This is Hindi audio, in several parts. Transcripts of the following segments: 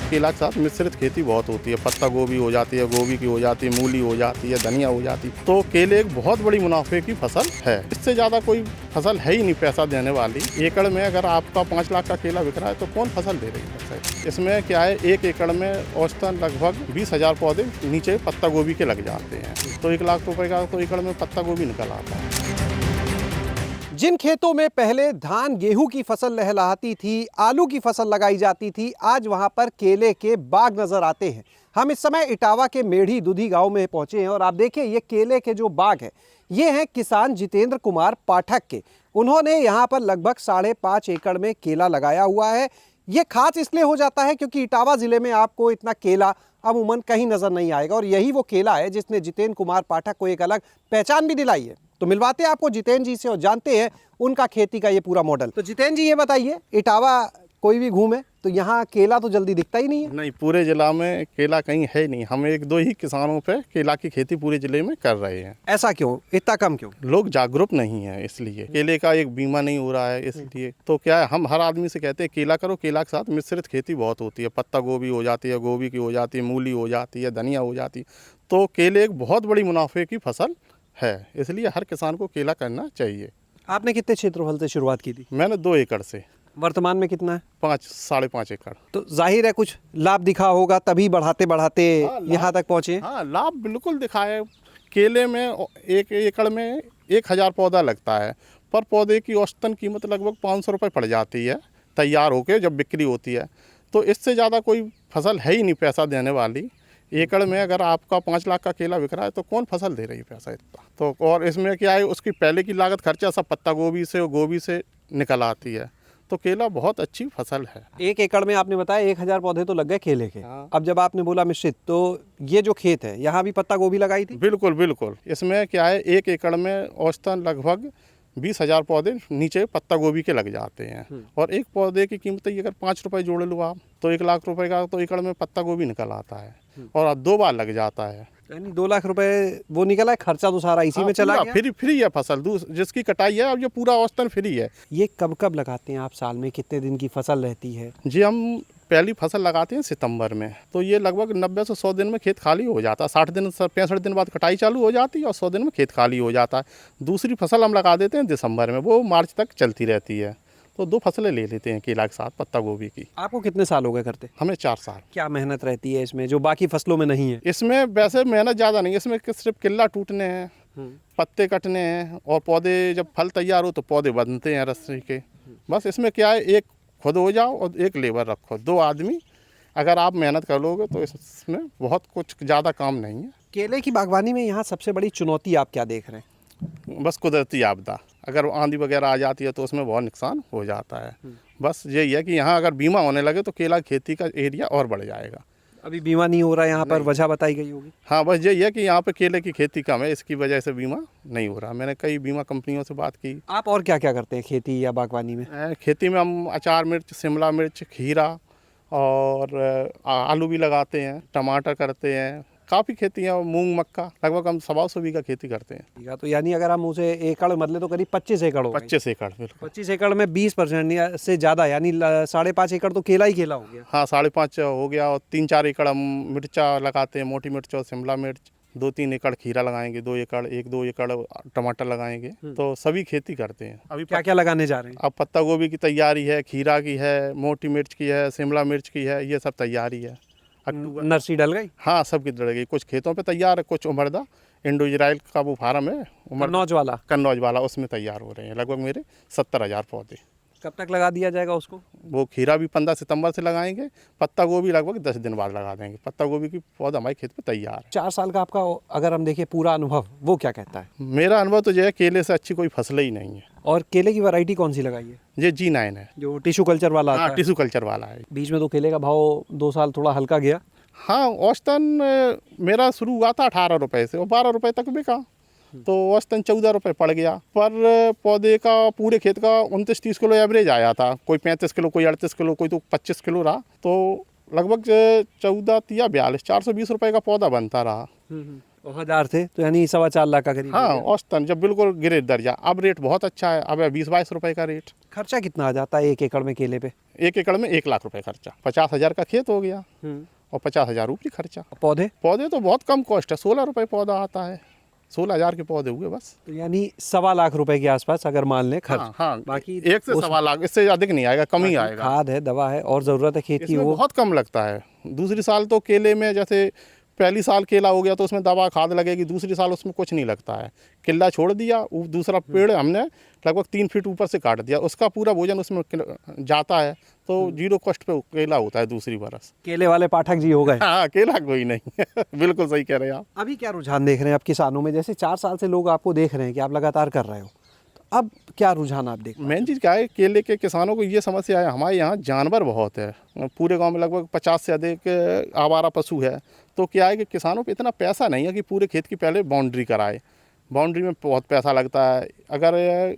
केला के साथ मिश्रित खेती बहुत होती है। पत्ता गोभी हो जाती है, गोभी की हो जाती है, मूली हो जाती है, धनिया हो जाती है। तो केले एक बहुत बड़ी मुनाफे की फसल है। इससे ज़्यादा कोई फसल है ही नहीं पैसा देने वाली। एकड़ में अगर आपका 5 लाख का केला बिक रहा है तो कौन फसल दे रही है? इसमें क्या है, 1 एकड़ में औसतन लगभग 20,000 पौधे नीचे पत्ता गोभी के लग जाते हैं। तो 1 लाख रुपए का तो एकड़ में पत्ता गोभी निकल आता है। जिन खेतों में पहले धान गेहूं की फसल लहलहाती थी, आलू की फसल लगाई जाती थी, आज वहां पर केले के बाग नजर आते हैं। हम इस समय इटावा के मेढ़ी दुधी गांव में पहुंचे हैं और आप देखिए ये केले के जो बाग है ये हैं किसान जितेंद्र कुमार पाठक के। उन्होंने यहाँ पर लगभग 5.5 एकड़ में केला लगाया हुआ है। ये खास इसलिए हो जाता है क्योंकि इटावा जिले में आपको इतना केला अमूमन कहीं नजर नहीं आएगा और यही वो केला है जिसने जितेंद्र कुमार पाठक को एक अलग पहचान भी दिलाई है। तो मिलवाते हैं आपको जितेंद्र जी से और जानते हैं उनका खेती का ये पूरा मॉडल। तो जितेंद्र जी ये बताइए, इटावा कोई भी घूमे तो यहाँ केला तो जल्दी दिखता ही नहीं है। नहीं, पूरे जिला में केला कहीं है नहीं। हम 1-2 ही किसानों पे केला की खेती पूरे जिले में कर रहे हैं। ऐसा क्यों, इतना कम क्यों? लोग जागरूक नहीं है, इसलिए केले का एक बीमा नहीं हो रहा है। इसलिए तो क्या है, हम हर आदमी से कहते हैं केला करो। केला के साथ मिश्रित खेती बहुत होती है। पत्ता गोभी हो जाती है, गोभी की हो जाती है, मूली हो जाती है, धनिया हो जाती है। तो केले एक बहुत बड़ी मुनाफे की फसल है, इसलिए हर किसान को केला करना चाहिए। आपने कितने क्षेत्रफल से शुरुआत की थी? मैंने 2 एकड़ से। वर्तमान में कितना है? 5-5.5 एकड़। तो जाहिर है कुछ लाभ दिखा होगा तभी बढ़ाते बढ़ाते यहाँ तक पहुँचे। हाँ, लाभ बिल्कुल दिखा है। केले में 1 एकड़ में 1,000 पौधा लगता है। पर पौधे की औसतन कीमत लगभग 500 रुपये पड़ जाती है तैयार होकर जब बिक्री होती है। तो इससे ज़्यादा कोई फसल है ही नहीं पैसा देने वाली। एकड़ में अगर आपका 5 लाख का केला बिक रहा है तो कौन फसल दे रही है पैसा इतना? तो और इसमें क्या है, उसकी पहले की लागत खर्चा सब पत्ता गोभी से और गोभी से निकल आती है। तो केला बहुत अच्छी फसल है। 1 एकड़ में आपने बताया 1,000 पौधे तो लग गए केले के। हाँ। अब जब आपने बोला मिश्रित, तो ये जो खेत है यहाँ भी पत्ता गोभी लगाई थी? बिल्कुल बिल्कुल। इसमें क्या है, 1 एकड़ में औसतन लगभग 20,000 पौधे नीचे पत्ता गोभी के लग जाते हैं। और एक पौधे की कीमत अगर 5 रुपये जोड़ लो आप तो 1 लाख रुपए का तो एकड़ में पत्ता गोभी निकल आता है। और 2 बार लग जाता है। यानी 2 लाख रुपए वो निकला है, खर्चा तो सारा इसी में चला गया। फ्री है फसल, जिसकी कटाई है अब ये पूरा औसतन फ्री है। ये कब कब लगाते हैं आप? साल में कितने दिन की फसल रहती है? जी, हम पहली फसल लगाते हैं सितंबर में। तो ये लगभग 90 से 100 दिन में खेत खाली हो जाता है। 60 दिन 65 दिन बाद कटाई चालू हो जाती है और 100 दिन में खेत खाली हो जाता है। दूसरी फसल हम लगा देते हैं दिसंबर में, वो मार्च तक चलती रहती है। तो 2 फसलें ले लेते हैं केला के साथ पत्ता गोभी की। आपको कितने साल हो गए करते? हमें 4 साल। क्या मेहनत रहती है इसमें जो बाकी फसलों में नहीं है? इसमें वैसे मेहनत ज़्यादा नहीं है। इसमें सिर्फ किल्ला टूटने हैं, पत्ते कटने हैं और पौधे जब फल तैयार हो तो पौधे बनते हैं रस्सी के। बस इसमें क्या है, एक खुद हो जाओ और एक लेबर रखो, 2 आदमी अगर आप मेहनत कर लोगे तो इसमें बहुत कुछ ज़्यादा काम नहीं है। केले की बागवानी में यहाँ सबसे बड़ी चुनौती आप क्या देख रहे हैं? बस कुदरती आपदा, अगर आंधी वगैरह आ जाती है तो उसमें बहुत नुकसान हो जाता है। बस यही है कि यहाँ अगर बीमा होने लगे तो केला खेती का एरिया और बढ़ जाएगा। अभी बीमा नहीं हो रहा है यहाँ पर, वजह बताई गई होगी। हाँ, बस यही है कि यहाँ पे केले की खेती कम है, इसकी वजह से बीमा नहीं हो रहा। मैंने कई बीमा कंपनियों से बात की। आप और क्या क्या करते हैं खेती या बागवानी में? खेती में हम अचार मिर्च, शिमला मिर्च, खीरा और आलू भी लगाते हैं, टमाटर करते हैं, काफ़ी खेती है। मूंग मक्का लगभग हम 125 बीघा खेती करते हैं। ठीक है, तो यानी अगर हम उसे एकड़ बदले तो करीब 25 एकड़ हो गए। 25 एकड़ बिल्कुल। 25 एकड़ में 20% से ज़्यादा यानी 5.5 एकड़ तो केला ही केला हो गया। हाँ, 5.5 हो गया। और 3-4 एकड़ हम मिर्चा लगाते हैं, मोटी मिर्च और शिमला मिर्च। 2-3 एकड़ खीरा लगाएंगे, 2 एकड़ 1-2 एकड़ टमाटर लगाएंगे। तो सभी खेती करते हैं। अभी क्या क्या लगाने जा रहे हैं? अब पत्ता गोभी की तैयारी है, खीरा की है, मोटी मिर्च की है, शिमला मिर्च की है, ये सब तैयारी है। नर्सरी डल गई? हाँ, सबकी डल गई। कुछ खेतों पे तैयार है, कुछ उमरदा इंडो इजराइल का वो फार्म है कन्नौज वाला, उसमें तैयार हो रहे हैं। लगभग मेरे 70,000 पौधे। कब तक लगा दिया जाएगा उसको? वो खीरा भी 15 सितंबर से लगाएंगे। पत्ता गोभी लगभग 10 दिन बाद लगा देंगे। पत्ता गोभी की पौधा हमारे खेत पे तैयार है। 4 साल का आपका अगर हम देखें पूरा अनुभव, वो क्या कहता है? मेरा अनुभव तो जो है, केले से अच्छी कोई फसल ही नहीं है। और केले की वैरायटी कौन सी लगाई है? ये G9 है, जो टिश्यू कल्चर वाला आता हाँ, है। टिश्यू कल्चर वाला है। बीच में तो केले का भाव 2 साल थोड़ा हल्का गया। हाँ, औसतन मेरा शुरू हुआ था 18 रुपये से और 12 रुपये तक बिका। तो औसतन 14 रुपये पड़ गया। पर पौधे का पूरे खेत का 29-30 किलो एवरेज आया था। कोई 35 किलो, कोई 38 किलो, कोई तो 25 किलो रहा। तो लगभग 14 या 42 420 रुपये का पौधा बनता रहा। 1000 थे तो यानी 4.25 लाख का करीब। हाँ औसतन जब बिल्कुल गिरे दर्जा, अब रेट बहुत अच्छा है, अब 20-22 रुपए का रेट। खर्चा कितना आ जाता है 1 एकड़ में केले पे? 1 एकड़ में 1 लाख रुपए खर्चा, 50,000 का खेत हो गया और 50,000 ऊपरी खर्चा। पौधे? पौधे तो बहुत कम कॉस्ट है, 16 रुपए पौधा आता है, 16,000 के पौधे हुए बस। तो यानी 1.25 लाख रुपए के आसपास अगर मान लें खर्च। हाँ बाकी 1 से 1.25 लाख, इससे अधिक नहीं आएगा, कम ही आएगा। खाद है, दवा है और ज़रूरत है खेत की इसमें वो। बहुत कम लगता है। दूसरी साल तो केले में जैसे पहली साल केला हो गया तो उसमें दवा खाद लगेगी, दूसरी साल उसमें कुछ नहीं लगता है। केला छोड़ दिया, दूसरा पेड़ हमने लगभग 3 फीट ऊपर से काट दिया, उसका पूरा भोजन उसमें जाता है, तो 0 कॉस्ट पे केला होता है दूसरी बरस। केले वाले पाठक जी हो गए। हाँ केला कोई नहीं बिल्कुल सही कह रहे हैं आप। अभी क्या रुझान देख रहे हैं आप किसानों में? जैसे 4 साल से लोग आपको देख रहे हैं कि आप लगातार कर रहे हो, तो अब क्या रुझान आप देख रहे हैं? मेन चीज़ क्या है, केले के किसानों को ये समस्या है, हमारे यहाँ जानवर बहुत है, पूरे गांव में लगभग 50 से अधिक आवारा पशु है। तो क्या है कि किसानों पे इतना पैसा नहीं है कि पूरे खेत की पहले बाउंड्री कराए। बाउंड्री में बहुत पैसा लगता है। अगर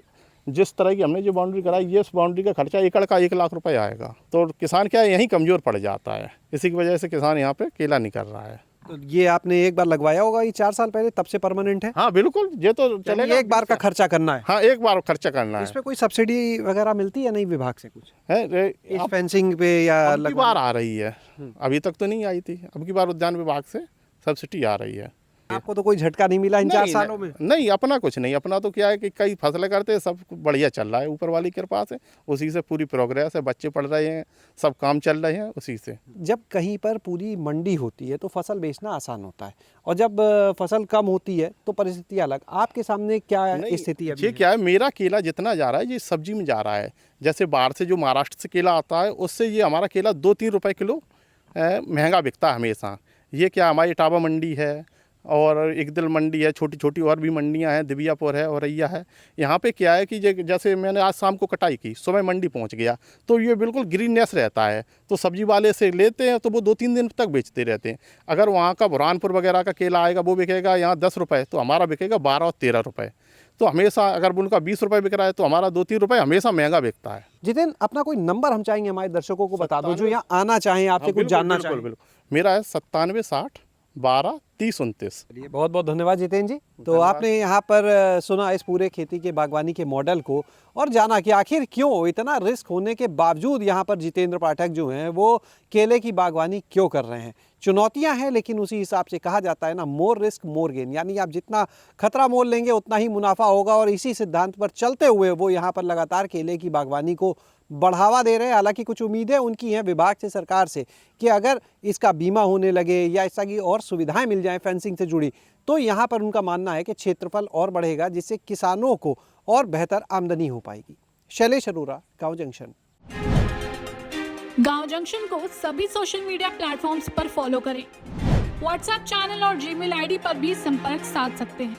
जिस तरह की हमने जो बाउंड्री कराई, ये उस बाउंड्री का खर्चा एकड़ का 1 लाख रुपए आएगा, तो किसान क्या है यहीं कमज़ोर पड़ जाता है। इसी की वजह से किसान यहाँ पे केला नहीं कर रहा है। तो ये आपने एक बार लगवाया होगा, ये 4 साल पहले, तब से परमानेंट है? हाँ बिल्कुल, ये तो चलेगा। एक बार का खर्चा करना है? हाँ एक बार खर्चा करना है। इस पे कोई सब्सिडी वगैरह मिलती है नहीं विभाग से कुछ है इस फेंसिंग पे या अब की बार आ रही है, अभी तक तो नहीं आई थी, अब की बार उद्यान विभाग से सब्सिडी आ रही है। आपको तो कोई झटका नहीं मिला इन 4 सालों में? नहीं, अपना कुछ नहीं, अपना तो क्या है कि कई फसलें करते हैं, सब बढ़िया चल रहा है ऊपर वाली कृपा से, उसी से पूरी प्रोग्रेस है, बच्चे पढ़ रहे हैं, सब काम चल रहे हैं उसी से। जब कहीं पर पूरी मंडी होती है तो फसल बेचना आसान होता है, और जब फसल कम होती है तो परिस्थिति अलग। आपके सामने क्या स्थिति है? ये क्या है, मेरा केला जितना जा रहा है ये सब्जी में जा रहा है। जैसे बाहर से जो महाराष्ट्र से केला आता है उससे ये हमारा केला 2-3 रुपए किलो महंगा बिकता है हमेशा। ये क्या हमारी इटावा मंडी है और एक दिल मंडी है, छोटी छोटी और भी मंडियां हैं, दिव्यापुर है, औरैया है। यहाँ पे क्या है कि जैसे मैंने आज शाम को कटाई की, सुबह मंडी पहुँच गया, तो ये बिल्कुल ग्रीननेस रहता है, तो सब्जी वाले से लेते हैं तो वो 2-3 दिन तक बेचते रहते हैं। अगर वहाँ का बुरहानपुर वगैरह का केला आएगा वो बिकेगा यहाँ 10 रुपये, तो हमारा बिकेगा 12 और 13 रुपये। तो हमेशा अगर उनका 20 रुपये बिक रहा है तो हमारा 2-3 रुपये हमेशा महंगा बिकता है। जितेंद्र, अपना कोई नंबर हम चाहेंगे हमारे दर्शकों को बता दो जो यहाँ आना चाहें, आपसे कुछ जानना चाहें। बिल्कुल, मेरा है 97 60 12 30 29। बहुत बहुत धन्यवाद जितेंद्र जी। तो आपने यहाँ पर सुना इस पूरे खेती के बागवानी के मॉडल को और जाना कि आखिर क्यों इतना रिस्क होने के बावजूद यहाँ पर जितेंद्र पाठक जो हैं वो केले की बागवानी क्यों कर रहे हैं। चुनौतियाँ हैं, लेकिन उसी हिसाब से कहा जाता है ना, मोर रिस्क मोर गेन, यानी आप जितना खतरा मोल लेंगे उतना ही मुनाफा होगा। और इसी सिद्धांत पर चलते हुए वो यहाँ पर लगातार केले की बागवानी को बढ़ावा दे रहे हैं। हालांकि कुछ उम्मीदें उनकी हैं विभाग से, सरकार से, कि अगर इसका बीमा होने लगे या इसका की और सुविधाएं मिल जाएं फेंसिंग से जुड़ी, तो यहाँ पर उनका मानना है कि क्षेत्रफल और बढ़ेगा, जिससे किसानों को और बेहतर आमदनी हो पाएगी। शैलेश अरोरा, गाँव जंक्शन। गाँव जंक्शन को सभी सोशल मीडिया प्लेटफॉर्म्स पर फॉलो करें। व्हाट्सएप चैनल और जीमेल आईडी पर भी संपर्क साध सकते हैं।